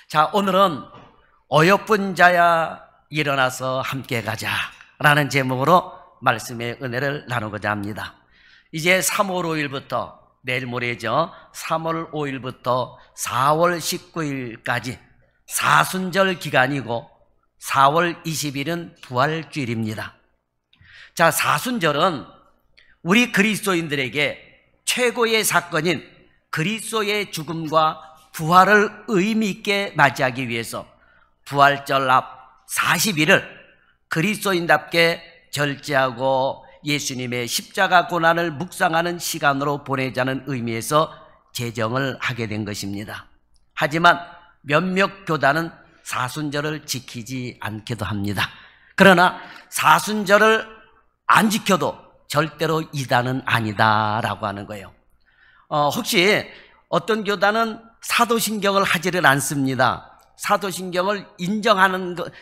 자, 오늘은 어여쁜 자야 일어나서 함께 가자 라는 제목으로 말씀의 은혜를 나누고자 합니다. 이제 3월 5일부터 내일 모레죠. 3월 5일부터 4월 19일까지 사순절 기간이고 4월 20일은 부활주일입니다. 자, 사순절은 우리 그리스도인들에게 최고의 사건인 그리스도의 죽음과 부활을 의미 있게 맞이하기 위해서 부활절 앞 40일을 그리스도인답게 절제하고 예수님의 십자가 고난을 묵상하는 시간으로 보내자는 의미에서 제정을 하게 된 것입니다. 하지만 몇몇 교단은 사순절을 지키지 않기도 합니다. 그러나 사순절을 안 지켜도 절대로 이단은 아니다라고 하는 거예요. 혹시 어떤 교단은 사도신경을 하지를 않습니다. 사도신경을 인정하는 것,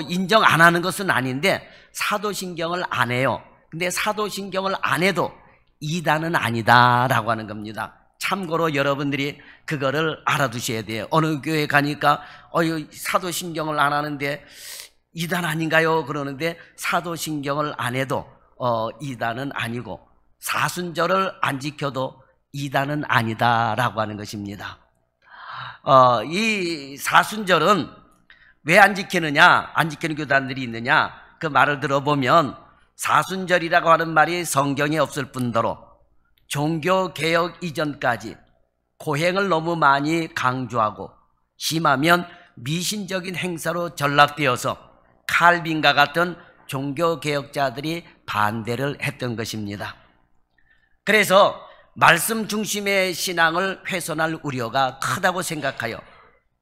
인정 안 하는 것은 아닌데 사도신경을 안 해요. 근데 사도신경을 안 해도 이단은 아니다라고 하는 겁니다. 참고로 여러분들이 그거를 알아두셔야 돼요. 어느 교회 가니까 사도신경을 안 하는데 이단 아닌가요? 그러는데 사도신경을 안 해도 이단은 아니고 사순절을 안 지켜도 이단은 아니다라고 하는 것입니다. 이 사순절은 왜 안 지키느냐, 안 지키는 교단들이 있느냐, 그 말을 들어보면 사순절이라고 하는 말이 성경에 없을 뿐더러 종교개혁 이전까지 고행을 너무 많이 강조하고 심하면 미신적인 행사로 전락되어서 칼빈과 같은 종교개혁자들이 반대를 했던 것입니다. 그래서 말씀 중심의 신앙을 훼손할 우려가 크다고 생각하여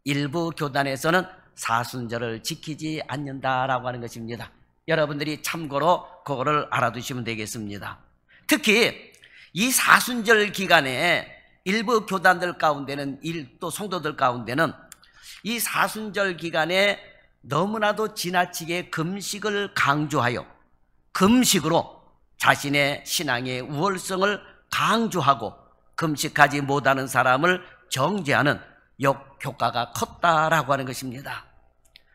일부 교단에서는 사순절을 지키지 않는다라고 하는 것입니다. 여러분들이 참고로 그거를 알아두시면 되겠습니다. 특히 이 사순절 기간에 일부 교단들 가운데는, 또 성도들 가운데는 이 사순절 기간에 너무나도 지나치게 금식을 강조하여 금식으로 자신의 신앙의 우월성을 강조하고 금식하지 못하는 사람을 정죄하는 역효과가 컸다라고 하는 것입니다.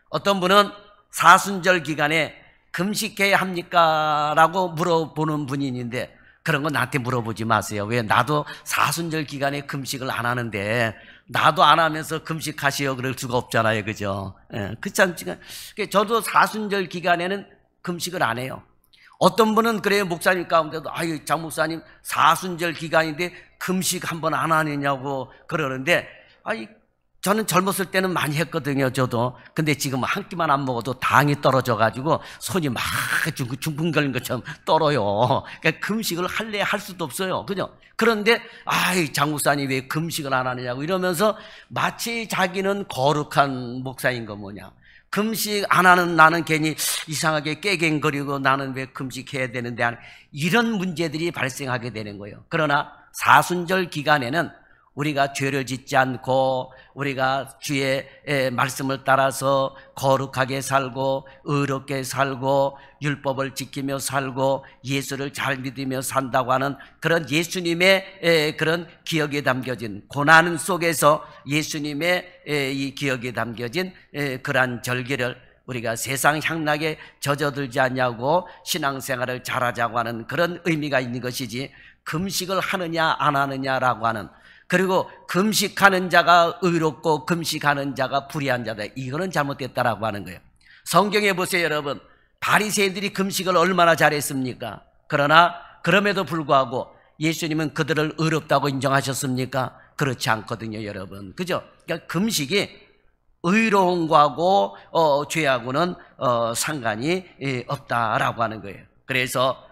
어떤 분은 사순절 기간에 금식해야 합니까? 라고 물어보는 분이 있는데 그런 거 나한테 물어보지 마세요. 왜? 나도 사순절 기간에 금식을 안 하는데 나도 안 하면서 금식하시오 그럴 수가 없잖아요. 그죠? 그렇지 않습니까? 저도 사순절 기간에는 금식을 안 해요. 어떤 분은 그래요. 목사님 가운데도 장 목사님 사순절 기간인데 금식 한번 안 하느냐고 그러는데 저는 젊었을 때는 많이 했거든요. 저도. 근데 지금 한 끼만 안 먹어도 당이 떨어져가지고 손이 막 중풍 걸린 것처럼 떨어요. 그러니까 금식을 할래 할 수도 없어요. 그죠? 그런데 장 목사님 왜 금식을 안 하느냐고 이러면서 마치 자기는 거룩한 목사인 거 뭐냐. 금식 안 하는 나는 괜히 이상하게 깨갱거리고 나는 왜 금식해야 되는데 이런 문제들이 발생하게 되는 거예요. 그러나 사순절 기간에는 우리가 죄를 짓지 않고 우리가 주의 말씀을 따라서 거룩하게 살고 의롭게 살고 율법을 지키며 살고 예수를 잘 믿으며 산다고 하는 그런 예수님의 그런 기억에 담겨진 고난 속에서 예수님의 이 기억에 담겨진 그러한 절기를 우리가 세상 향락에 젖어들지 않냐고 신앙생활을 잘하자고 하는 그런 의미가 있는 것이지 금식을 하느냐 안 하느냐라고 하는, 그리고 금식하는 자가 의롭고 금식하는 자가 불의한 자다, 이거는 잘못됐다라고 하는 거예요. 성경에 보세요. 여러분, 바리새인들이 금식을 얼마나 잘했습니까? 그러나 그럼에도 불구하고 예수님은 그들을 의롭다고 인정하셨습니까? 그렇지 않거든요. 여러분, 그죠? 그러니까 금식이 의로운 거하고 죄하고는 상관이 없다라고 하는 거예요. 그래서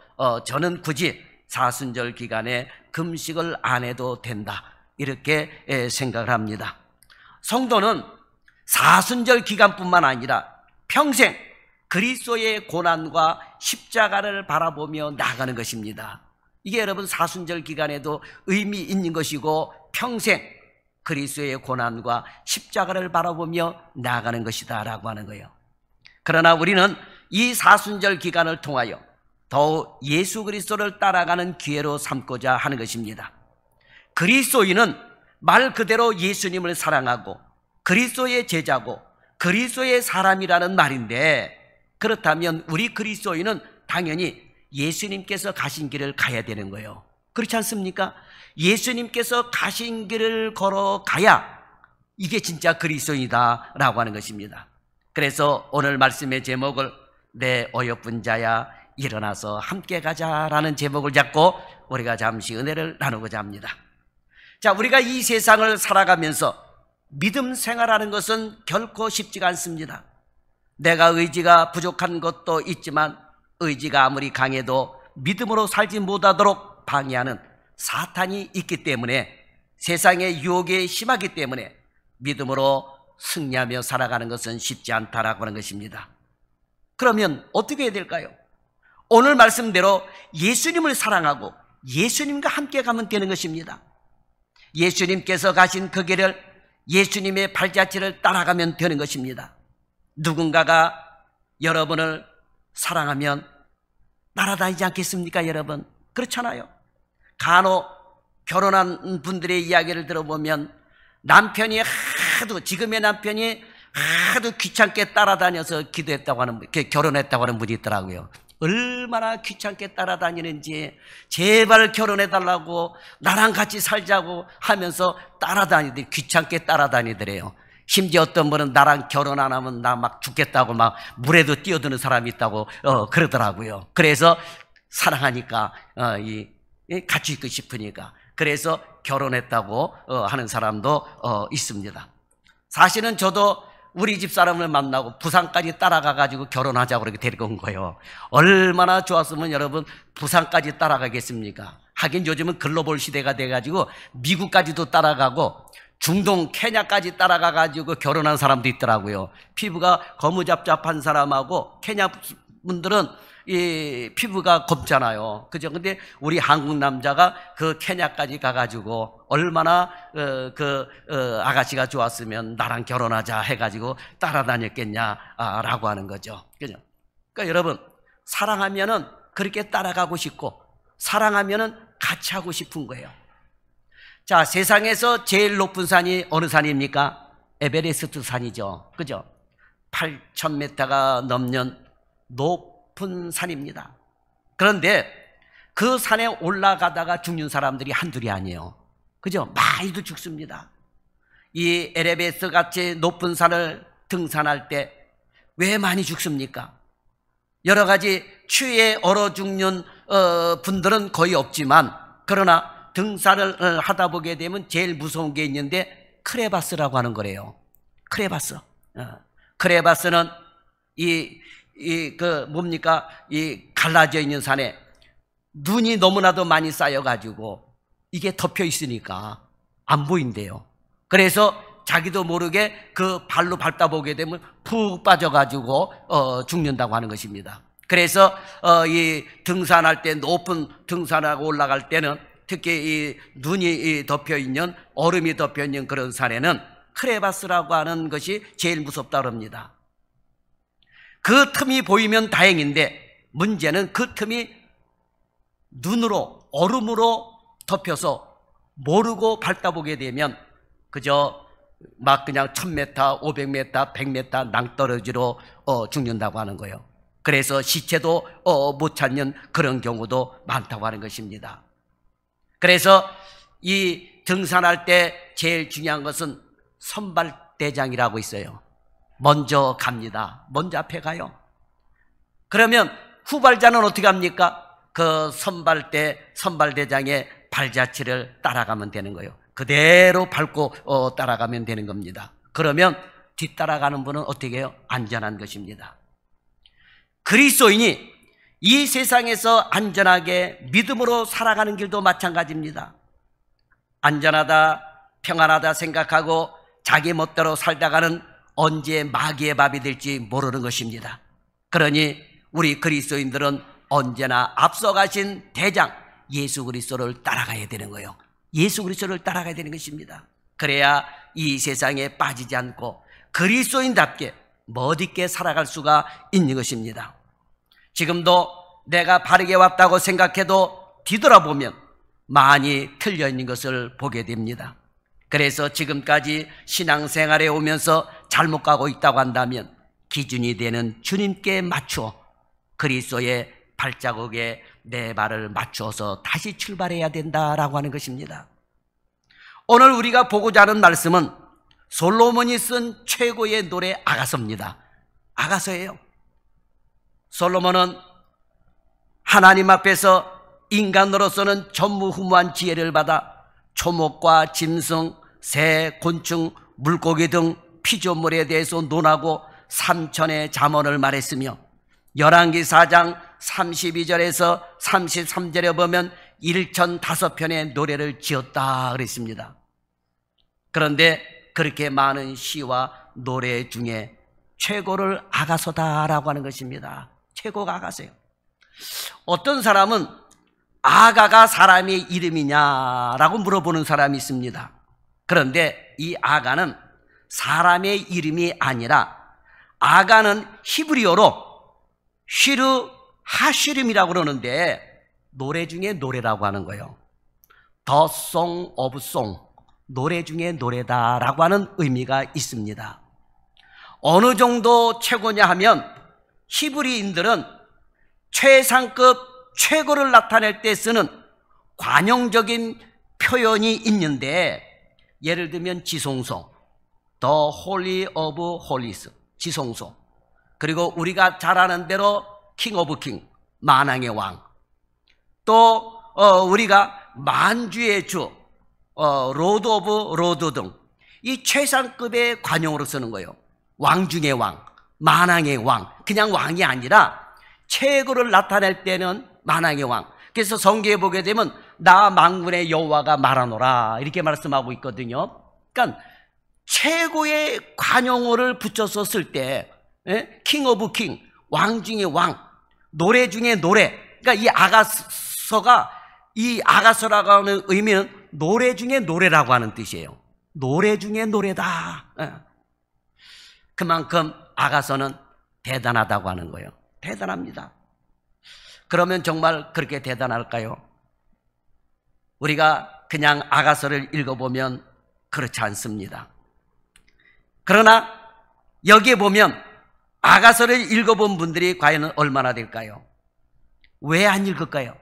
저는 굳이 사순절 기간에 금식을 안 해도 된다, 이렇게 생각을 합니다. 성도는 사순절 기간뿐만 아니라 평생 그리스도의 고난과 십자가를 바라보며 나아가는 것입니다. 이게 여러분 사순절 기간에도 의미 있는 것이고 평생 그리스도의 고난과 십자가를 바라보며 나아가는 것이다 라고 하는 거예요. 그러나 우리는 이 사순절 기간을 통하여 더욱 예수 그리스도를 따라가는 기회로 삼고자 하는 것입니다. 그리스도인은 말 그대로 예수님을 사랑하고 그리스도의 제자고 그리스도의 사람이라는 말인데, 그렇다면 우리 그리스도인은 당연히 예수님께서 가신 길을 가야 되는 거예요. 그렇지 않습니까? 예수님께서 가신 길을 걸어가야 이게 진짜 그리스도인이다라고 하는 것입니다. 그래서 오늘 말씀의 제목을 내 어여쁜 자야 일어나서 함께 가자라는 제목을 잡고 우리가 잠시 은혜를 나누고자 합니다. 자, 우리가 이 세상을 살아가면서 믿음 생활하는 것은 결코 쉽지가 않습니다. 내가 의지가 부족한 것도 있지만 의지가 아무리 강해도 믿음으로 살지 못하도록 방해하는 사탄이 있기 때문에, 세상의 유혹에 심하기 때문에 믿음으로 승리하며 살아가는 것은 쉽지 않다라고 하는 것입니다. 그러면 어떻게 해야 될까요? 오늘 말씀대로 예수님을 사랑하고 예수님과 함께 가면 되는 것입니다. 예수님께서 가신 그 길을, 예수님의 발자취를 따라가면 되는 것입니다. 누군가가 여러분을 사랑하면 따라다니지 않겠습니까, 여러분? 그렇잖아요. 간혹 결혼한 분들의 이야기를 들어보면 남편이 지금의 남편이 하도 귀찮게 따라다녀서 기도했다고 하는, 결혼했다고 하는 분이 있더라고요. 얼마나 귀찮게 따라다니는지, 제발 결혼해달라고, 나랑 같이 살자고 하면서 따라다니더래. 귀찮게 따라다니더래요. 심지어 어떤 분은 나랑 결혼 안 하면 나 막 죽겠다고 막 물에도 뛰어드는 사람이 있다고 그러더라고요. 그래서 사랑하니까 같이 있고 싶으니까 그래서 결혼했다고 하는 사람도 있습니다. 사실은 저도 우리 집 사람을 만나고 부산까지 따라가가지고 결혼하자고 그렇게 데리고 온 거예요. 얼마나 좋았으면 여러분 부산까지 따라가겠습니까? 하긴 요즘은 글로벌 시대가 돼가지고 미국까지도 따라가고 중동 케냐까지 따라가가지고 결혼한 사람도 있더라고요. 피부가 거무잡잡한 사람하고 케냐 분들은 이 피부가 검잖아요. 그죠? 근데 우리 한국 남자가 그 케냐까지 가가지고 얼마나 아가씨가 좋았으면 나랑 결혼하자 해가지고 따라다녔겠냐라고 하는 거죠. 그죠? 그러니까 여러분, 사랑하면은 그렇게 따라가고 싶고 사랑하면은 같이 하고 싶은 거예요. 자, 세상에서 제일 높은 산이 어느 산입니까? 에베레스트 산이죠. 그죠? 8,000m가 넘는 높은 산입니다. 그런데 그 산에 올라가다가 죽는 사람들이 한둘이 아니에요. 그죠? 많이도 죽습니다. 이 에베레스트 같이 높은 산을 등산할 때 왜 많이 죽습니까? 여러 가지 추위에 얼어 죽는 분들은 거의 없지만, 그러나 등산을 하다 보게 되면 제일 무서운 게 있는데 크레바스라고 하는 거래요. 크레바스. 크레바스는 이 갈라져 있는 산에 눈이 너무나도 많이 쌓여가지고 이게 덮여 있으니까 안 보인대요. 그래서 자기도 모르게 그 발로 밟다 보게 되면 푹 빠져가지고 죽는다고 하는 것입니다. 그래서 이 등산할 때, 높은 등산하고 올라갈 때는 특히 이 눈이 덮여 있는, 얼음이 덮여 있는 그런 산에는 크레바스라고 하는 것이 제일 무섭다고 합니다. 그 틈이 보이면 다행인데 문제는 그 틈이 눈으로, 얼음으로 덮여서 모르고 밟다 보게 되면 그저 막 그냥 1000m, 500m, 100m 낭떠러지로 죽는다고 하는 거예요. 그래서 시체도 못 찾는 그런 경우도 많다고 하는 것입니다. 그래서 이 등산할 때 제일 중요한 것은 선발대장이라고 있어요. 먼저 갑니다. 먼저 앞에 가요. 그러면 후발자는 어떻게 합니까? 그 선발대장의 발자취를 따라가면 되는 거예요. 그대로 밟고 따라가면 되는 겁니다. 그러면 뒤따라가는 분은 어떻게 해요? 안전한 것입니다. 그리스도인이 이 세상에서 안전하게 믿음으로 살아가는 길도 마찬가지입니다. 안전하다, 평안하다 생각하고 자기 멋대로 살다가는 언제 마귀의 밥이 될지 모르는 것입니다. 그러니 우리 그리스도인들은 언제나 앞서가신 대장 예수 그리스도를 따라가야 되는 거예요. 예수 그리스도를 따라가야 되는 것입니다. 그래야 이 세상에 빠지지 않고 그리스도인답게 멋있게 살아갈 수가 있는 것입니다. 지금도 내가 바르게 왔다고 생각해도 뒤돌아보면 많이 틀려 있는 것을 보게 됩니다. 그래서 지금까지 신앙생활에 오면서 잘못 가고 있다고 한다면 기준이 되는 주님께 맞추어 그리스도의 발자국에 내 발을 맞추어서 다시 출발해야 된다라고 하는 것입니다. 오늘 우리가 보고자 하는 말씀은 솔로몬이 쓴 최고의 노래 아가서입니다. 아가서예요. 솔로몬은 하나님 앞에서 인간으로서는 전무후무한 지혜를 받아 초목과 짐승, 새, 곤충, 물고기 등 피조물에 대해서 논하고 삼천의 잠언을 말했으며 열왕기 4장 32절에서 33절에 보면 1005편의 노래를 지었다 그랬습니다. 그런데 그렇게 많은 시와 노래 중에 최고를 아가서다라고 하는 것입니다. 최고가 아가서예요. 어떤 사람은 아가가 사람의 이름이냐라고 물어보는 사람이 있습니다. 그런데 이 아가는 사람의 이름이 아니라 아가는 히브리어로 쉬르 하쉬름이라고 그러는데 노래 중에 노래라고 하는 거예요. The Song of Song, 노래 중에 노래다라고 하는 의미가 있습니다. 어느 정도 최고냐 하면 히브리인들은 최상급 최고를 나타낼 때 쓰는 관용적인 표현이 있는데 예를 들면 지성소, The Holy of Holies, 지성소. 그리고 우리가 잘 아는 대로 King of King, 만왕의 왕. 또 우리가 만주의 주, Lord of Lord 등 이 최상급의 관용으로 쓰는 거예요. 왕 중의 왕, 만왕의 왕. 그냥 왕이 아니라 최고를 나타낼 때는 만왕의 왕. 그래서 성경에 보게 되면 나 만군의 여호와가 말하노라 이렇게 말씀하고 있거든요. 그러니까 최고의 관용어를 붙여서 쓸 때 king of king, 왕 중의 왕, 노래 중에 노래. 그러니까 이 아가서가 이 아가서라고 하는 의미는 노래 중에 노래라고 하는 뜻이에요. 노래 중에 노래다. 그만큼 아가서는 대단하다고 하는 거예요. 대단합니다. 그러면 정말 그렇게 대단할까요? 우리가 그냥 아가서를 읽어보면 그렇지 않습니다. 그러나 여기에 보면 아가서를 읽어본 분들이 과연 얼마나 될까요? 왜 안 읽을까요?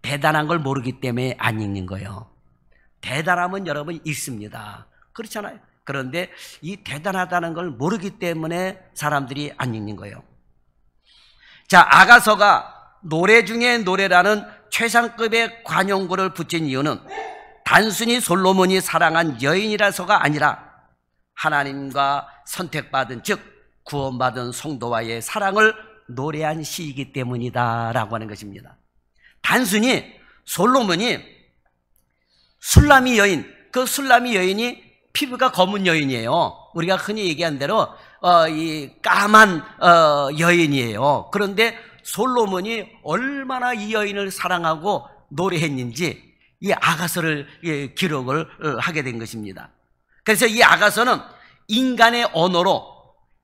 대단한 걸 모르기 때문에 안 읽는 거예요. 대단하면 여러분 읽습니다. 그렇잖아요. 그런데 이 대단하다는 걸 모르기 때문에 사람들이 안 읽는 거예요. 자, 아가서가 노래 중에 노래라는 최상급의 관용구를 붙인 이유는 단순히 솔로몬이 사랑한 여인이라서가 아니라 하나님과 선택받은 즉 구원받은 성도와의 사랑을 노래한 시이기 때문이다 라고 하는 것입니다. 단순히 솔로몬이 술람이 여인, 그 술람이 여인이 피부가 검은 여인이에요. 우리가 흔히 얘기한 대로 이 까만 여인이에요. 그런데 솔로몬이 얼마나 이 여인을 사랑하고 노래했는지 이 아가서를 기록을 하게 된 것입니다. 그래서 이 아가서는 인간의 언어로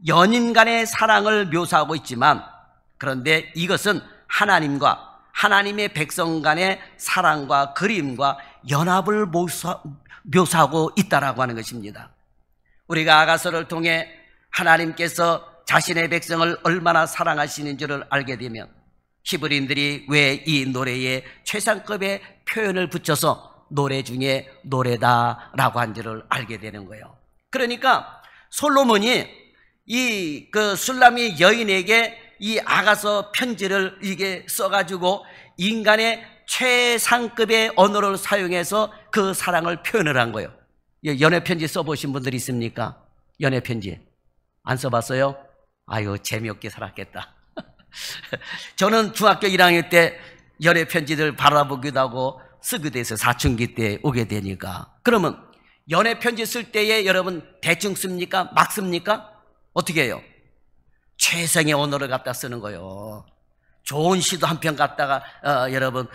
연인 간의 사랑을 묘사하고 있지만 그런데 이것은 하나님과 하나님의 백성 간의 사랑과 그림과 연합을 묘사하고 있다라고 하는 것입니다. 우리가 아가서를 통해 하나님께서 자신의 백성을 얼마나 사랑하시는지를 알게 되면 히브리인들이 왜 이 노래에 최상급의 표현을 붙여서 노래 중에 노래다라고 한지를 알게 되는 거예요. 그러니까 솔로몬이 이 술람이 여인에게 이 아가서 편지를 이게 써가지고 인간의 최상급의 언어를 사용해서 그 사랑을 표현을 한 거예요. 연애 편지 써보신 분들 있습니까? 연애 편지 안 써봤어요? 아유 재미없게 살았겠다. 저는 중학교 1학년 때 연애 편지들 바라보기도 하고 쓰기도 해서 사춘기 때 오게 되니까. 그러면 연애 편지 쓸 때에 여러분 대충 씁니까? 막 씁니까? 어떻게 해요? 최상의 언어를 갖다 쓰는 거예요. 좋은 시도 한 편 갖다가 여러분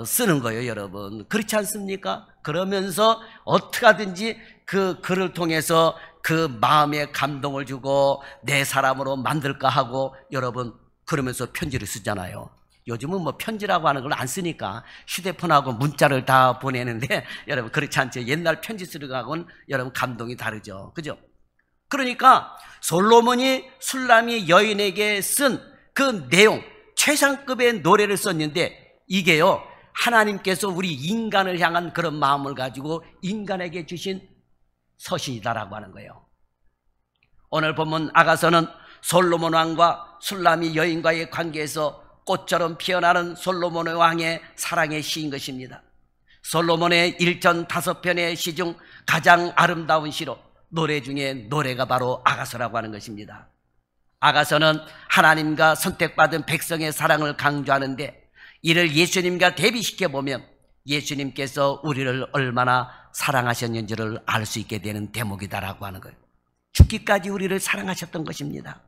쓰는 거예요. 여러분 그렇지 않습니까? 그러면서 어떻게 하든지 그 글을 통해서 그 마음에 감동을 주고 내 사람으로 만들까 하고 여러분 그러면서 편지를 쓰잖아요. 요즘은 뭐 편지라고 하는 걸 안 쓰니까 휴대폰하고 문자를 다 보내는데 여러분 그렇지 않죠. 옛날 편지 쓰는 거하고는 여러분 감동이 다르죠. 그죠? 그러니까 솔로몬이 술람이 여인에게 쓴 그 내용, 최상급의 노래를 썼는데 이게요, 하나님께서 우리 인간을 향한 그런 마음을 가지고 인간에게 주신 서신이다라고 하는 거예요. 오늘 본문 아가서는 솔로몬 왕과 술람이 여인과의 관계에서 꽃처럼 피어나는 솔로몬 왕의 사랑의 시인 것입니다. 솔로몬의 1전 5편의 시 중 가장 아름다운 시로 노래 중에 노래가 바로 아가서라고 하는 것입니다. 아가서는 하나님과 선택받은 백성의 사랑을 강조하는데 이를 예수님과 대비시켜 보면 예수님께서 우리를 얼마나 사랑하셨는지를 알 수 있게 되는 대목이다라고 하는 거예요. 죽기까지 우리를 사랑하셨던 것입니다.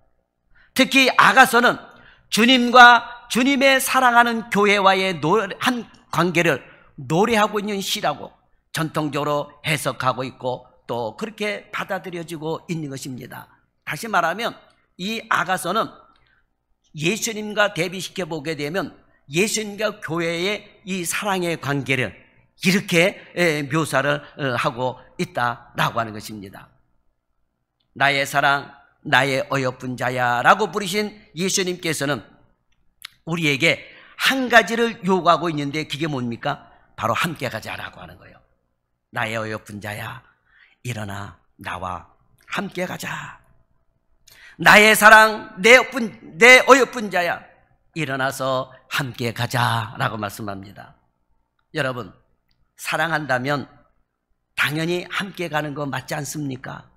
특히 아가서는 주님과 주님의 사랑하는 교회와의 한 관계를 노래하고 있는 시라고 전통적으로 해석하고 있고 또 그렇게 받아들여지고 있는 것입니다. 다시 말하면 이 아가서는 예수님과 대비시켜 보게 되면 예수님과 교회의 이 사랑의 관계를 이렇게 묘사를 하고 있다라고 하는 것입니다. 나의 사랑, 나의 어여쁜 자야 라고 부르신 예수님께서는 우리에게 한 가지를 요구하고 있는데 그게 뭡니까? 바로 함께 가자라고 하는 거예요. 나의 어여쁜 자야, 일어나 나와 함께 가자. 나의 사랑, 내 어여쁜 자야, 일어나서 함께 가자라고 말씀합니다. 여러분, 사랑한다면 당연히 함께 가는 거 맞지 않습니까?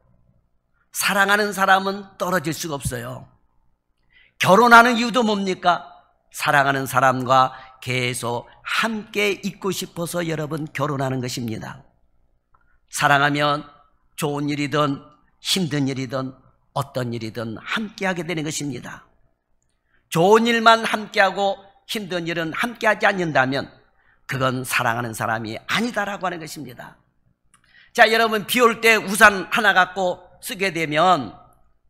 사랑하는 사람은 떨어질 수가 없어요. 결혼하는 이유도 뭡니까? 사랑하는 사람과 계속 함께 있고 싶어서 여러분 결혼하는 것입니다. 사랑하면 좋은 일이든 힘든 일이든 어떤 일이든 함께하게 되는 것입니다. 좋은 일만 함께하고 힘든 일은 함께하지 않는다면 그건 사랑하는 사람이 아니다라고 하는 것입니다. 자, 여러분 비 올 때 우산 하나 갖고 쓰게 되면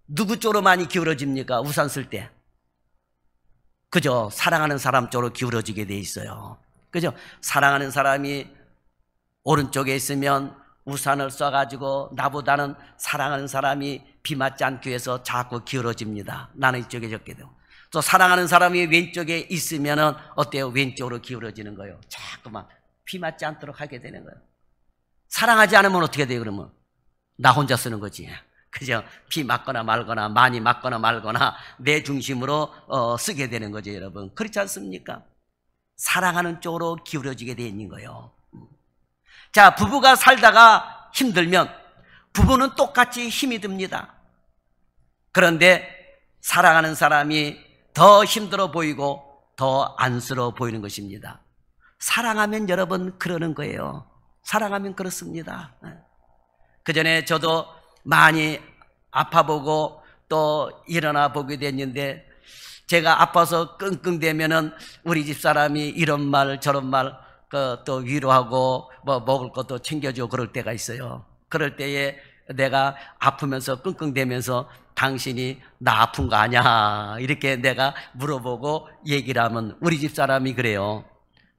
누구 쪽으로 많이 기울어집니까? 우산 쓸 때. 그죠? 사랑하는 사람 쪽으로 기울어지게 돼 있어요. 그죠? 사랑하는 사람이 오른쪽에 있으면 우산을 써가지고 나보다는 사랑하는 사람이 비 맞지 않기 위해서 자꾸 기울어집니다. 나는 이쪽에 적게 되고. 또 사랑하는 사람이 왼쪽에 있으면 어때요? 왼쪽으로 기울어지는 거예요. 자꾸만 비 맞지 않도록 하게 되는 거예요. 사랑하지 않으면 어떻게 돼요? 그러면 나 혼자 쓰는 거지. 그죠? 비 맞거나 말거나 많이 맞거나 말거나 내 중심으로 쓰게 되는 거죠, 여러분. 그렇지 않습니까? 사랑하는 쪽으로 기울어지게 돼 있는 거예요. 자, 부부가 살다가 힘들면 부부는 똑같이 힘이 듭니다. 그런데 사랑하는 사람이 더 힘들어 보이고 더 안쓰러워 보이는 것입니다. 사랑하면 여러분 그러는 거예요. 사랑하면 그렇습니다. 그전에 저도 많이 아파보고 또 일어나 보게 됐는데 제가 아파서 끙끙대면은 우리 집사람이 이런 말 저런 말 또 위로하고 뭐 먹을 것도 챙겨주고 그럴 때가 있어요. 그럴 때에 내가 아프면서 끙끙대면서 당신이 나 아픈 거 아냐 이렇게 내가 물어보고 얘기를 하면 우리 집사람이 그래요.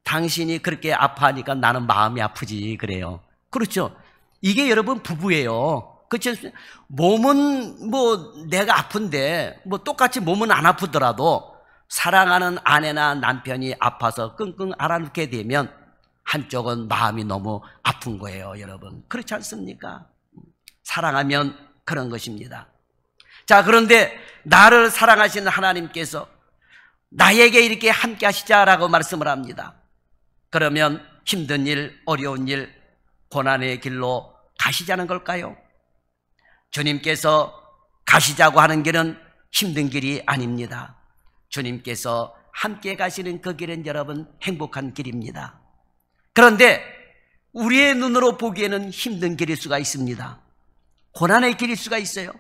당신이 그렇게 아파하니까 나는 마음이 아프지 그래요. 그렇죠? 이게 여러분 부부예요. 그렇죠? 몸은 뭐 내가 아픈데 뭐 똑같이 몸은 안 아프더라도 사랑하는 아내나 남편이 아파서 끙끙 앓아눕게 되면 한쪽은 마음이 너무 아픈 거예요, 여러분. 그렇지 않습니까? 사랑하면 그런 것입니다. 자, 그런데 나를 사랑하시는 하나님께서 나에게 이렇게 함께 하시자라고 말씀을 합니다. 그러면 힘든 일, 어려운 일, 고난의 길로 가시자는 걸까요? 주님께서 가시자고 하는 길은 힘든 길이 아닙니다. 주님께서 함께 가시는 그 길은 여러분 행복한 길입니다. 그런데 우리의 눈으로 보기에는 힘든 길일 수가 있습니다. 고난의 길일 수가 있어요.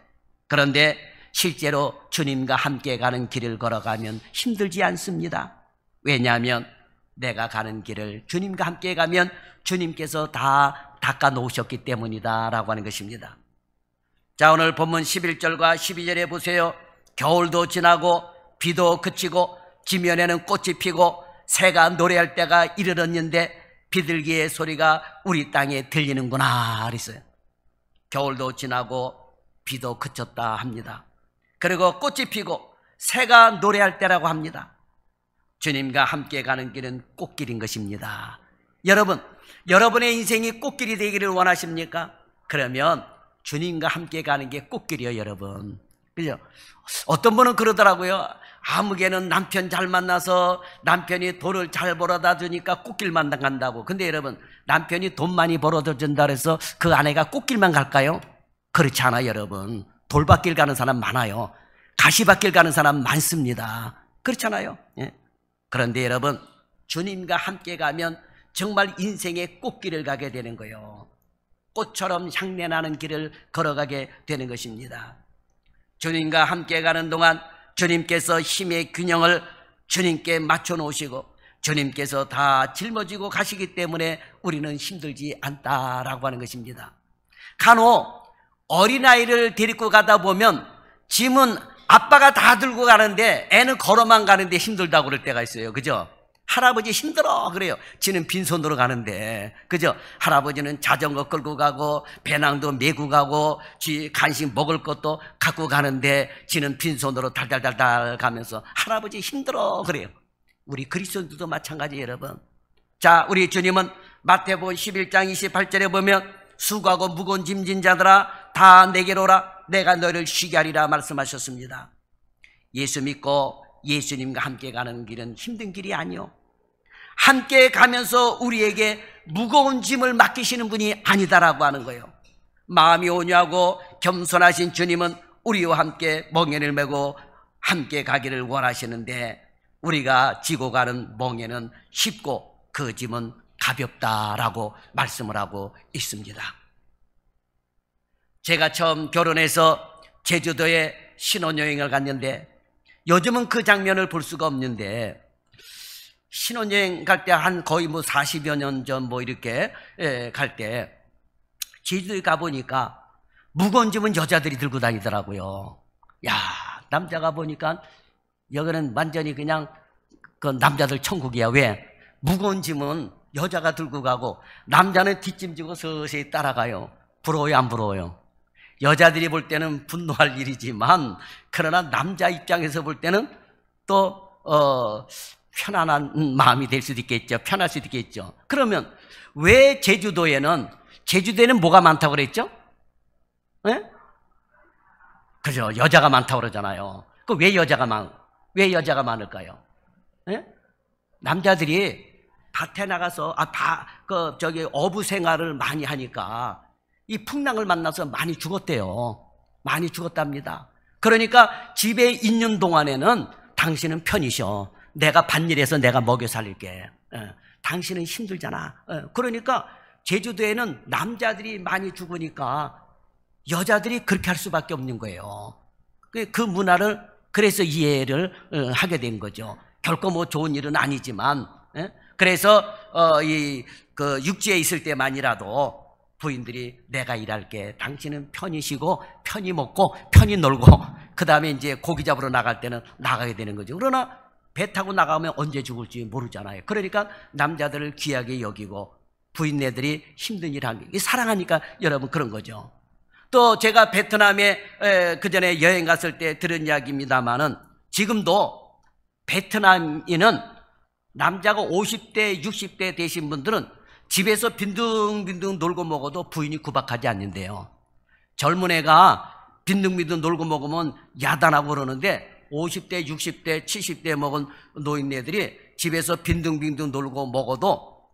그런데 실제로 주님과 함께 가는 길을 걸어가면 힘들지 않습니다. 왜냐하면 내가 가는 길을 주님과 함께 가면 주님께서 다 닦아 놓으셨기 때문이다 라고 하는 것입니다. 자, 오늘 본문 11절과 12절에 보세요. 겨울도 지나고 비도 그치고 지면에는 꽃이 피고 새가 노래할 때가 이르렀는데 비둘기의 소리가 우리 땅에 들리는구나 그랬어요. 겨울도 지나고 비도 그쳤다 합니다. 그리고 꽃이 피고 새가 노래할 때라고 합니다. 주님과 함께 가는 길은 꽃길인 것입니다. 여러분, 여러분의 인생이 꽃길이 되기를 원하십니까? 그러면 주님과 함께 가는 게 꽃길이요, 여러분. 그죠? 어떤 분은 그러더라고요. 아무개는 남편 잘 만나서 남편이 돈을 잘 벌어다 주니까 꽃길만 간다고. 근데 여러분, 남편이 돈 많이 벌어다 준다 그래서 그 아내가 꽃길만 갈까요? 그렇지 않아요, 여러분. 돌밭길 가는 사람 많아요. 가시밭길 가는 사람 많습니다. 그렇잖아요. 예. 그런데 여러분, 주님과 함께 가면 정말 인생의 꽃길을 가게 되는 거예요. 꽃처럼 향내나는 길을 걸어가게 되는 것입니다. 주님과 함께 가는 동안 주님께서 힘의 균형을 주님께 맞춰 놓으시고 주님께서 다 짊어지고 가시기 때문에 우리는 힘들지 않다라고 하는 것입니다. 간혹 어린아이를 데리고 가다 보면 짐은 아빠가 다 들고 가는데 애는 걸어만 가는데 힘들다고 그럴 때가 있어요. 그죠? 할아버지 힘들어 그래요. 지는 빈손으로 가는데, 그죠? 할아버지는 자전거 끌고 가고 배낭도 메고 가고 간식 먹을 것도 갖고 가는데 지는 빈손으로 달달달달 가면서 할아버지 힘들어 그래요. 우리 그리스도인들도 마찬가지예요, 여러분. 자, 우리 주님은 마태복음 11장 28절에 보면 수고하고 무거운 짐진 자들아 다 내게로 오라 내가 너희를 쉬게 하리라 말씀하셨습니다. 예수 믿고 예수님과 함께 가는 길은 힘든 길이 아니요, 함께 가면서 우리에게 무거운 짐을 맡기시는 분이 아니다라고 하는 거예요. 마음이 온유하고 겸손하신 주님은 우리와 함께 멍에를 메고 함께 가기를 원하시는데 우리가 지고 가는 멍에는 쉽고 그 짐은 가볍다라고 말씀을 하고 있습니다. 제가 처음 결혼해서 제주도에 신혼여행을 갔는데 요즘은 그 장면을 볼 수가 없는데 신혼여행 갈 때 한 거의 40여 년 전 이렇게 갈 때 제주도에 가보니까 무거운 짐은 여자들이 들고 다니더라고요. 야, 남자가 보니까 여기는 완전히 그냥 그 남자들 천국이야. 왜? 무거운 짐은 여자가 들고 가고 남자는 뒷짐지고 서서히 따라가요. 부러워요, 안 부러워요? 여자들이 볼 때는 분노할 일이지만 그러나 남자 입장에서 볼 때는 또 편안한 마음이 될 수도 있겠죠. 편할 수도 있겠죠. 그러면 왜 제주도에는 뭐가 많다고 그랬죠? 예? 그죠? 여자가 많다고 그러잖아요. 왜 여자가 많을까요? 예? 남자들이 밭에 나가서 어부 생활을 많이 하니까 이 풍랑을 만나서 많이 죽었대요. 많이 죽었답니다. 그러니까 집에 있는 동안에는 당신은 편히셔. 내가 밭일해서 내가 먹여 살릴게. 당신은 힘들잖아. 그러니까 제주도에는 남자들이 많이 죽으니까 여자들이 그렇게 할 수밖에 없는 거예요. 그 문화를 그래서 이해를 하게 된 거죠. 결코 좋은 일은 아니지만, 그래서 육지에 있을 때만이라도 부인들이 내가 일할게. 당신은 편히 쉬고 편히 먹고 편히 놀고 그 다음에 이제 고기 잡으러 나갈 때는 나가게 되는 거죠. 그러나 배 타고 나가면 언제 죽을지 모르잖아요. 그러니까 남자들을 귀하게 여기고 부인네들이 힘든 일을 하는 게 사랑하니까 여러분 그런 거죠. 또 제가 베트남에 그전에 여행 갔을 때 들은 이야기입니다만은 지금도 베트남인은 남자가 50대 60대 되신 분들은 집에서 빈둥빈둥 놀고 먹어도 부인이 구박하지 않는데요. 젊은 애가 빈둥빈둥 놀고 먹으면 야단하고 그러는데 50대, 60대, 70대 먹은 노인네들이 집에서 빈둥빈둥 놀고 먹어도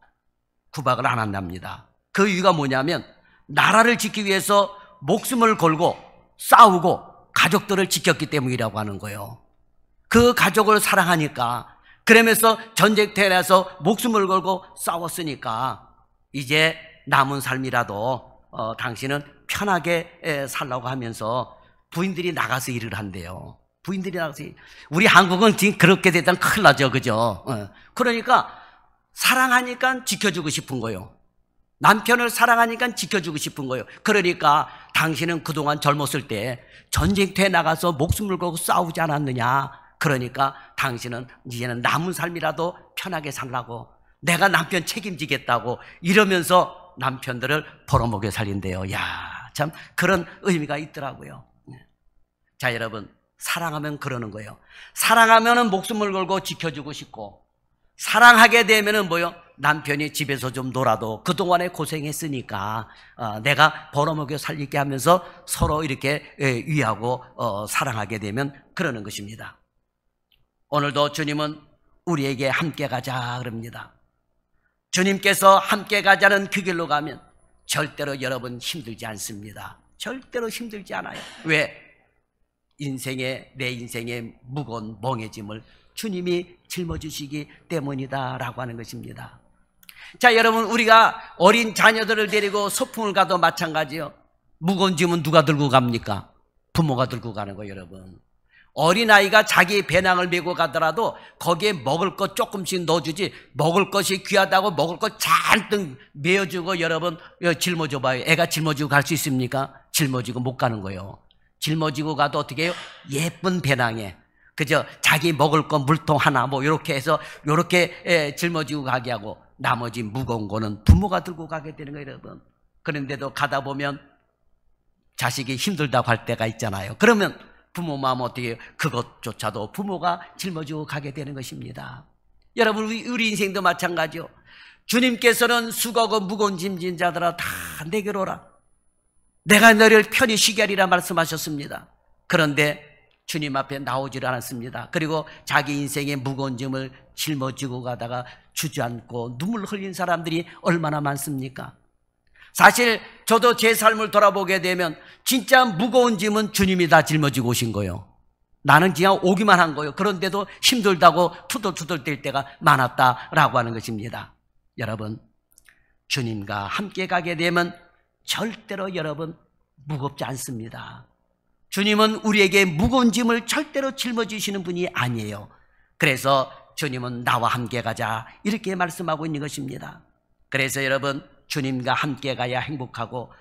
구박을 안 한답니다. 그 이유가 뭐냐면 나라를 지키기 위해서 목숨을 걸고 싸우고 가족들을 지켰기 때문이라고 하는 거예요. 그 가족을 사랑하니까, 그러면서 전쟁터에 나서 목숨을 걸고 싸웠으니까 이제 남은 삶이라도 당신은 편하게 살라고 하면서 부인들이 나가서 일을 한대요. 부인들이 나가서 우리 한국은 지금 그렇게 되면 큰일 나죠, 그죠? 그러니까 사랑하니까 지켜주고 싶은 거예요. 남편을 사랑하니까 지켜주고 싶은 거예요. 그러니까 당신은 그동안 젊었을 때 전쟁터에 나가서 목숨을 걸고 싸우지 않았느냐? 그러니까 당신은 이제는 남은 삶이라도 편하게 살라고, 내가 남편 책임지겠다고 이러면서 남편들을 벌어먹여 살린대요. 야, 참 그런 의미가 있더라고요. 자, 여러분, 사랑하면 그러는 거예요. 사랑하면은 목숨을 걸고 지켜주고 싶고, 사랑하게 되면은 뭐요? 남편이 집에서 좀 놀아도 그동안에 고생했으니까 내가 벌어먹여 살리게 하면서 서로 이렇게 위하고 사랑하게 되면 그러는 것입니다. 오늘도 주님은 우리에게 함께 가자 그럽니다. 주님께서 함께 가자는 그 길로 가면 절대로 여러분 힘들지 않습니다. 절대로 힘들지 않아요. 왜? 내 인생의 무거운 멍해짐을 주님이 짊어지시기 때문이다 라고 하는 것입니다. 자, 여러분, 우리가 어린 자녀들을 데리고 소풍을 가도 마찬가지요. 무거운 짐은 누가 들고 갑니까? 부모가 들고 가는 거예요, 여러분. 어린아이가 자기 배낭을 메고 가더라도 거기에 먹을 것 조금씩 넣어주지, 먹을 것이 귀하다고 먹을 것 잔뜩 메어주고 여러분 짊어져 봐요. 애가 짊어지고 갈 수 있습니까? 짊어지고 못 가는 거예요. 짊어지고 가도 어떻게 해요? 예쁜 배낭에 그저 자기 먹을 거 물통 하나 뭐 이렇게 해서 이렇게 짊어지고 가게 하고, 나머지 무거운 거는 부모가 들고 가게 되는 거예요, 여러분. 그런데도 가다 보면 자식이 힘들다고 할 때가 있잖아요. 그러면 부모 마음 어떻게 해요? 그것조차도 부모가 짊어지고 가게 되는 것입니다. 여러분, 우리 인생도 마찬가지요. 주님께서는 수고하고 무거운 짐진 자들아 다 내게로 오라, 내가 너를 편히 쉬게 하리라 말씀하셨습니다. 그런데 주님 앞에 나오질 않았습니다. 그리고 자기 인생의 무거운 짐을 짊어지고 가다가 주저앉고 눈물 흘린 사람들이 얼마나 많습니까? 사실 저도 제 삶을 돌아보게 되면 진짜 무거운 짐은 주님이 다 짊어지고 오신 거예요. 나는 그냥 오기만 한 거예요. 그런데도 힘들다고 투덜투덜 댈 때가 많았다라고 하는 것입니다. 여러분, 주님과 함께 가게 되면 절대로 여러분 무겁지 않습니다. 주님은 우리에게 무거운 짐을 절대로 짊어지시는 분이 아니에요. 그래서 주님은 나와 함께 가자 이렇게 말씀하고 있는 것입니다. 그래서 여러분, 주님과 함께 가야 행복하고,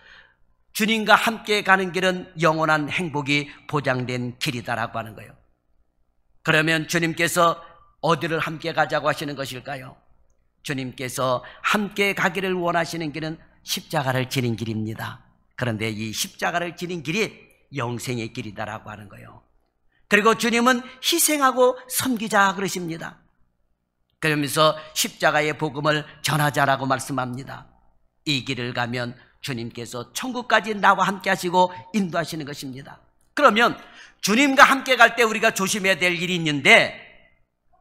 주님과 함께 가는 길은 영원한 행복이 보장된 길이다라고 하는 거예요. 그러면 주님께서 어디를 함께 가자고 하시는 것일까요? 주님께서 함께 가기를 원하시는 길은 십자가를 지는 길입니다. 그런데 이 십자가를 지는 길이 영생의 길이다라고 하는 거예요. 그리고 주님은 희생하고 섬기자 그러십니다. 그러면서 십자가의 복음을 전하자라고 말씀합니다. 이 길을 가면 주님께서 천국까지 나와 함께 하시고 인도하시는 것입니다. 그러면 주님과 함께 갈 때 우리가 조심해야 될 일이 있는데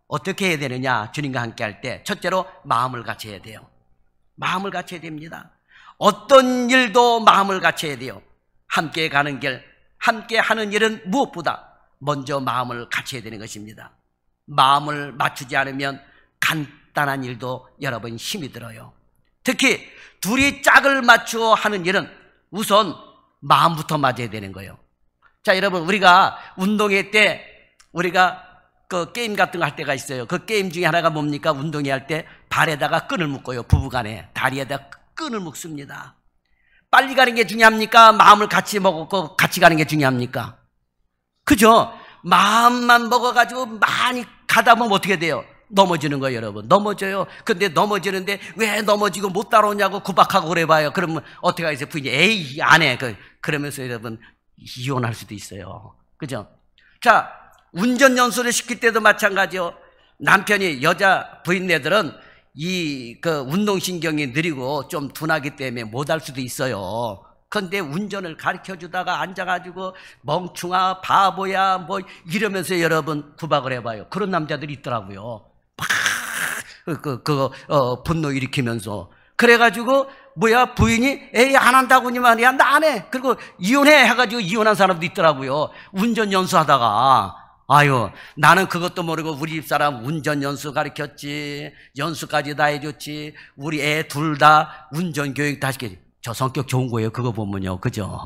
어떻게 해야 되느냐? 주님과 함께 할 때 첫째로 마음을 갖춰야 돼요. 마음을 갖춰야 됩니다. 어떤 일도 마음을 갖춰야 돼요. 함께 가는 길, 함께 하는 일은 무엇보다 먼저 마음을 갖춰야 되는 것입니다. 마음을 맞추지 않으면 간단한 일도 여러분 힘이 들어요. 특히 둘이 짝을 맞추어 하는 일은 우선 마음부터 맞아야 되는 거예요. 자, 여러분, 우리가 운동회 때 우리가 그 게임 같은 거 할 때가 있어요. 그 게임 중에 하나가 뭡니까? 운동회 할 때 발에다가 끈을 묶어요. 부부간에 다리에다가 끈을 묶습니다. 빨리 가는 게 중요합니까? 마음을 같이 먹고 같이 가는 게 중요합니까? 그죠? 마음만 먹어가지고 많이 가다 보면 어떻게 돼요? 넘어지는 거예요, 여러분. 넘어져요. 근데 넘어지는데 왜 넘어지고 못 따라오냐고 구박하고 그래봐요. 그러면 어떻게 하겠어요? 부인이 에이 안 해. 그러면서 여러분 이혼할 수도 있어요. 그죠? 자, 운전 연수를 시킬 때도 마찬가지요. 남편이 여자 부인네들은 운동신경이 느리고 좀 둔하기 때문에 못할 수도 있어요. 그런데 운전을 가르쳐 주다가 앉아가지고 멍충아, 바보야, 뭐 이러면서 여러분 구박을 해봐요. 그런 남자들이 있더라고요. 막, 분노 일으키면서. 그래가지고, 부인이, 에이, 안 한다고니만, 야, 나 안 해. 그리고 이혼해. 해가지고 이혼한 사람도 있더라고요. 운전 연수하다가. 아유, 나는 그것도 모르고 우리 집사람 운전 연수 가르쳤지. 연수까지 다 해줬지. 우리 애 둘 다 운전 교육 다 시켰지. 저 성격 좋은 거예요. 그거 보면요. 그죠?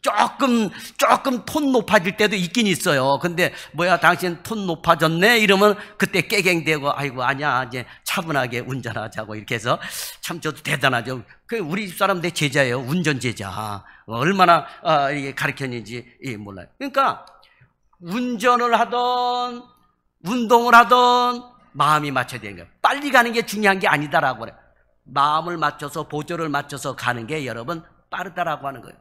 조금 톤 높아질 때도 있긴 있어요. 근데 당신 톤 높아졌네? 이러면 그때 깨갱대고, 아이고, 아니야. 이제 차분하게 운전하자고 이렇게 해서 참 저도 대단하죠. 우리 집사람 내 제자예요. 운전 제자. 얼마나 가르쳤는지 몰라요. 그러니까 운전을 하던 운동을 하던 마음이 맞춰야 되는 거예요. 빨리 가는 게 중요한 게 아니다라고 그래요. 마음을 맞춰서 보조를 맞춰서 가는 게 여러분 빠르다라고 하는 거예요.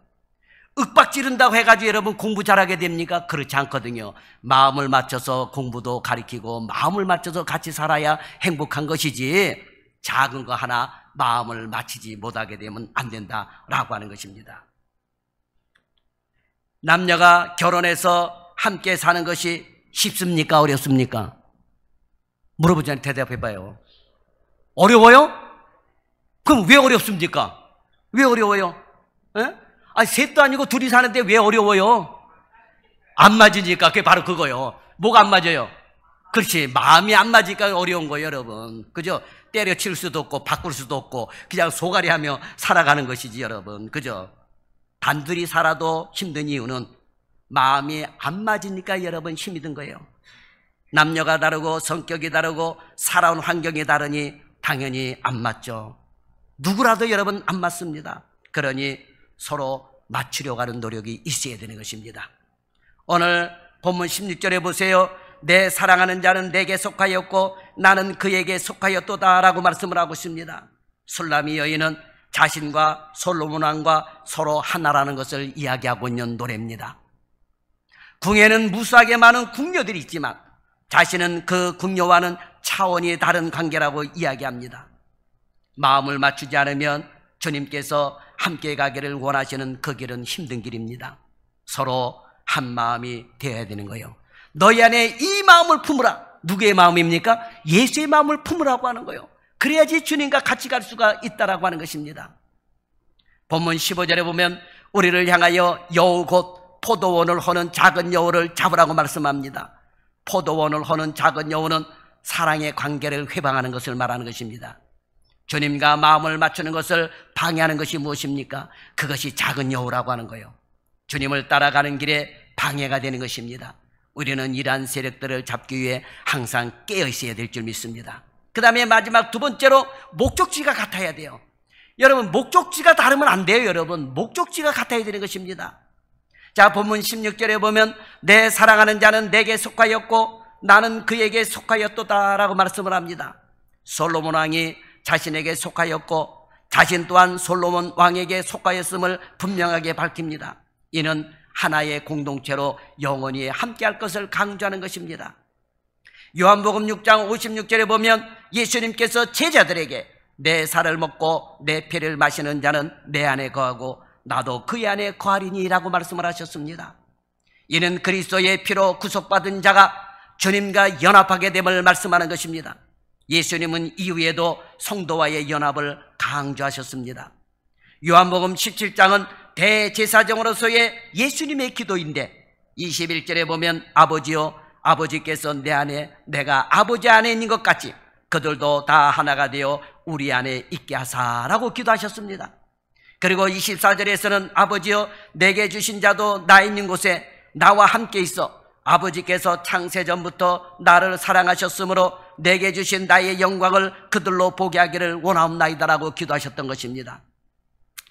윽박 지른다고 해가지고 여러분 공부 잘하게 됩니까? 그렇지 않거든요. 마음을 맞춰서 공부도 가르치고 마음을 맞춰서 같이 살아야 행복한 것이지, 작은 거 하나 마음을 맞추지 못하게 되면 안 된다라고 하는 것입니다. 남녀가 결혼해서 함께 사는 것이 쉽습니까? 어렵습니까? 물어보자니 대답해봐요. 어려워요? 그럼 왜 어렵습니까? 왜 어려워요? 에? 아니, 셋도 아니고 둘이 사는데 왜 어려워요? 안 맞으니까. 그게 바로 그거요. 뭐가 안 맞아요? 그렇지, 마음이 안 맞으니까 어려운 거예요, 여러분. 그죠? 때려칠 수도 없고 바꿀 수도 없고 그냥 소갈이하며 살아가는 것이지, 여러분. 그죠? 단둘이 살아도 힘든 이유는 마음이 안 맞으니까 여러분 힘이 든 거예요. 남녀가 다르고 성격이 다르고 살아온 환경이 다르니 당연히 안 맞죠. 누구라도 여러분 안 맞습니다. 그러니 서로 맞추려고 하는 노력이 있어야 되는 것입니다. 오늘 본문 16절에 보세요. 내 사랑하는 자는 내게 속하였고 나는 그에게 속하였도다 라고 말씀을 하고 있습니다. 술람이 여인은 자신과 솔로몬 왕과 서로 하나라는 것을 이야기하고 있는 노래입니다. 궁에는 무수하게 많은 궁녀들이 있지만 자신은 그 궁녀와는 차원이 다른 관계라고 이야기합니다. 마음을 맞추지 않으면 주님께서 함께 가기를 원하시는 그 길은 힘든 길입니다. 서로 한 마음이 되어야 되는 거예요. 너희 안에 이 마음을 품으라. 누구의 마음입니까? 예수의 마음을 품으라고 하는 거예요. 그래야지 주님과 같이 갈 수가 있다라고 하는 것입니다. 본문 15절에 보면 우리를 향하여 여우 곧 포도원을 허는 작은 여우를 잡으라고 말씀합니다. 포도원을 허는 작은 여우는 사랑의 관계를 회방하는 것을 말하는 것입니다. 주님과 마음을 맞추는 것을 방해하는 것이 무엇입니까? 그것이 작은 여우라고 하는 거예요. 주님을 따라가는 길에 방해가 되는 것입니다. 우리는 이러한 세력들을 잡기 위해 항상 깨어 있어야 될 줄 믿습니다. 그 다음에 마지막 두 번째로 목적지가 같아야 돼요. 여러분, 목적지가 다르면 안 돼요. 여러분, 목적지가 같아야 되는 것입니다. 자, 본문 16절에 보면 내 사랑하는 자는 내게 속하였고 나는 그에게 속하였도다 라고 말씀을 합니다. 솔로몬 왕이 자신에게 속하였고 자신 또한 솔로몬 왕에게 속하였음을 분명하게 밝힙니다. 이는 하나의 공동체로 영원히 함께할 것을 강조하는 것입니다. 요한복음 6장 56절에 보면 예수님께서 제자들에게 내 살을 먹고 내 피를 마시는 자는 내 안에 거하고 나도 그의 안에 거하리니 라고 말씀을 하셨습니다. 이는 그리스도의 피로 구속받은 자가 주님과 연합하게 됨을 말씀하는 것입니다. 예수님은 이후에도 성도와의 연합을 강조하셨습니다. 요한복음 17장은 대제사장으로서의 예수님의 기도인데 21절에 보면 아버지여 아버지께서 내 안에 내가 아버지 안에 있는 것 같이 그들도 다 하나가 되어 우리 안에 있게 하사라고 기도하셨습니다. 그리고 24절에서는 아버지여 내게 주신 자도 나 있는 곳에 나와 함께 있어 아버지께서 창세전부터 나를 사랑하셨으므로 내게 주신 나의 영광을 그들로 보게 하기를 원하옵나이다라고 기도하셨던 것입니다.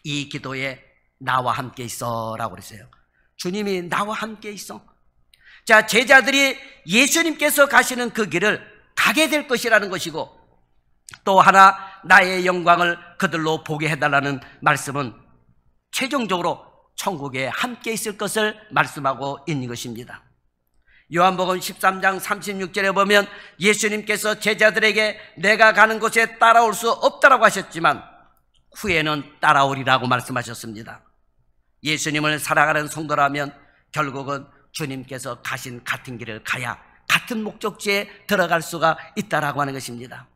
이 기도에 나와 함께 있어 라고 그랬어요. 주님이 나와 함께 있어. 자, 제자들이 예수님께서 가시는 그 길을 가게 될 것이라는 것이고 또 하나 나의 영광을 그들로 보게 해달라는 말씀은 최종적으로 천국에 함께 있을 것을 말씀하고 있는 것입니다. 요한복음 13장 36절에 보면 예수님께서 제자들에게 내가 가는 곳에 따라올 수 없다라고 하셨지만 후에는 따라오리라고 말씀하셨습니다. 예수님을 사랑하는 성도라면 결국은 주님께서 가신 같은 길을 가야 같은 목적지에 들어갈 수가 있다라고 하는 것입니다.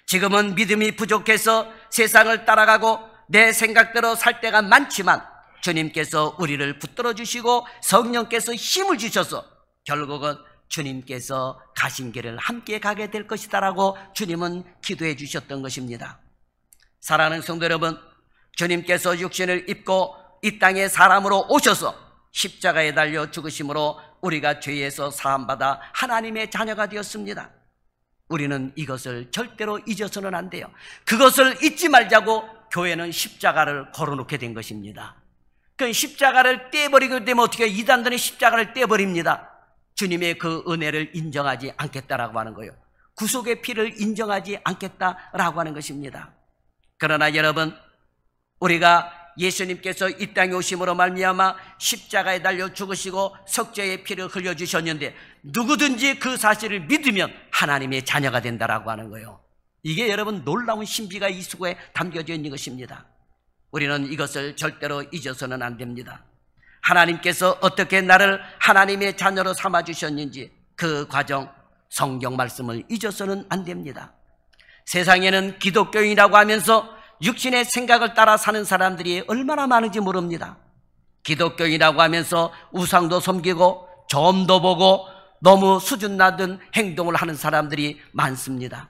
지금은 믿음이 부족해서 세상을 따라가고 내 생각대로 살 때가 많지만 주님께서 우리를 붙들어 주시고 성령께서 힘을 주셔서 결국은 주님께서 가신 길을 함께 가게 될 것이다라고 주님은 기도해 주셨던 것입니다. 사랑하는 성도 여러분, 주님께서 육신을 입고 이 땅에 사람으로 오셔서 십자가에 달려 죽으심으로 우리가 죄에서 사함받아 하나님의 자녀가 되었습니다. 우리는 이것을 절대로 잊어서는 안 돼요. 그것을 잊지 말자고 교회는 십자가를 걸어놓게 된 것입니다. 그 십자가를 떼버리게 되면 어떻게 해요? 이단들이 십자가를 떼버립니다. 주님의 그 은혜를 인정하지 않겠다라고 하는 거예요. 구속의 피를 인정하지 않겠다라고 하는 것입니다. 그러나 여러분, 우리가 예수님께서 이 땅에 오심으로 말미암아 십자가에 달려 죽으시고 석죄의 피를 흘려주셨는데 누구든지 그 사실을 믿으면 하나님의 자녀가 된다라고 하는 거예요. 이게 여러분 놀라운 신비가 이 수고에 담겨져 있는 것입니다. 우리는 이것을 절대로 잊어서는 안 됩니다. 하나님께서 어떻게 나를 하나님의 자녀로 삼아주셨는지 그 과정, 성경 말씀을 잊어서는 안 됩니다. 세상에는 기독교인이라고 하면서 육신의 생각을 따라 사는 사람들이 얼마나 많은지 모릅니다. 기독교인이라고 하면서 우상도 섬기고 점도 보고 너무 수준 낮은 행동을 하는 사람들이 많습니다.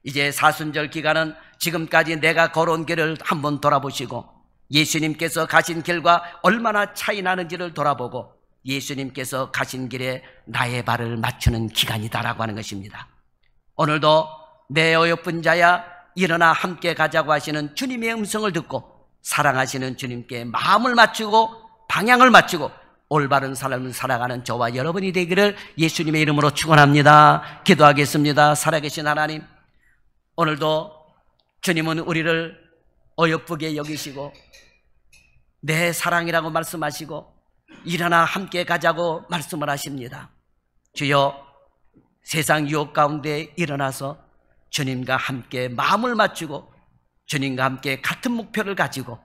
이제 사순절 기간은 지금까지 내가 걸어온 길을 한번 돌아보시고 예수님께서 가신 길과 얼마나 차이 나는지를 돌아보고 예수님께서 가신 길에 나의 발을 맞추는 기간이다라고 하는 것입니다. 오늘도 내 어여쁜 자야 일어나 함께 가자고 하시는 주님의 음성을 듣고 사랑하시는 주님께 마음을 맞추고 방향을 맞추고 올바른 삶을 살아가는 저와 여러분이 되기를 예수님의 이름으로 축원합니다. 기도하겠습니다. 살아계신 하나님, 오늘도 주님은 우리를 어여쁘게 여기시고 내 사랑이라고 말씀하시고 일어나 함께 가자고 말씀을 하십니다. 주여, 세상 유혹 가운데 일어나서 주님과 함께 마음을 맞추고 주님과 함께 같은 목표를 가지고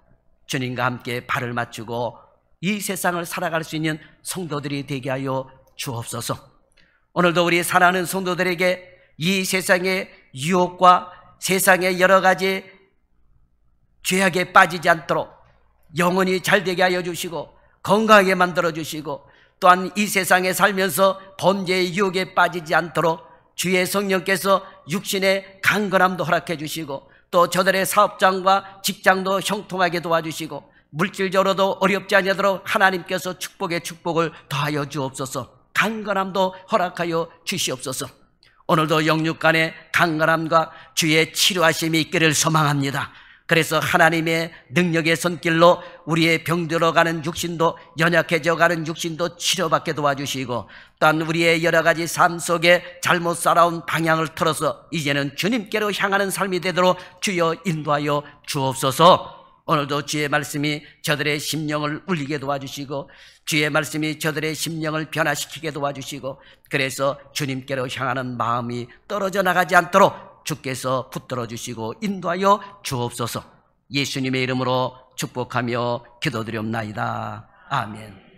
주님과 함께 발을 맞추고 이 세상을 살아갈 수 있는 성도들이 되게 하여 주옵소서. 오늘도 우리 사랑하는 성도들에게 이 세상의 유혹과 세상의 여러 가지 죄악에 빠지지 않도록 영원히 잘되게 하여 주시고 건강하게 만들어 주시고 또한 이 세상에 살면서 범죄의 유혹에 빠지지 않도록 주의 성령께서 육신의 강건함도 허락해 주시고 또 저들의 사업장과 직장도 형통하게 도와주시고 물질적으로도 어렵지 않도록 하나님께서 축복의 축복을 더하여 주옵소서. 강건함도 허락하여 주시옵소서. 오늘도 영육간의 강건함과 주의 치료하심이 있기를 소망합니다. 그래서 하나님의 능력의 손길로 우리의 병들어가는 육신도 연약해져가는 육신도 치료받게 도와주시고 또한 우리의 여러 가지 삶 속에 잘못 살아온 방향을 틀어서 이제는 주님께로 향하는 삶이 되도록 주여 인도하여 주옵소서. 오늘도 주의 말씀이 저들의 심령을 울리게 도와주시고 주의 말씀이 저들의 심령을 변화시키게 도와주시고 그래서 주님께로 향하는 마음이 떨어져 나가지 않도록 주께서 붙들어 주시고 인도하여 주옵소서. 예수님의 이름으로 축복하며 기도드리옵나이다. 아멘.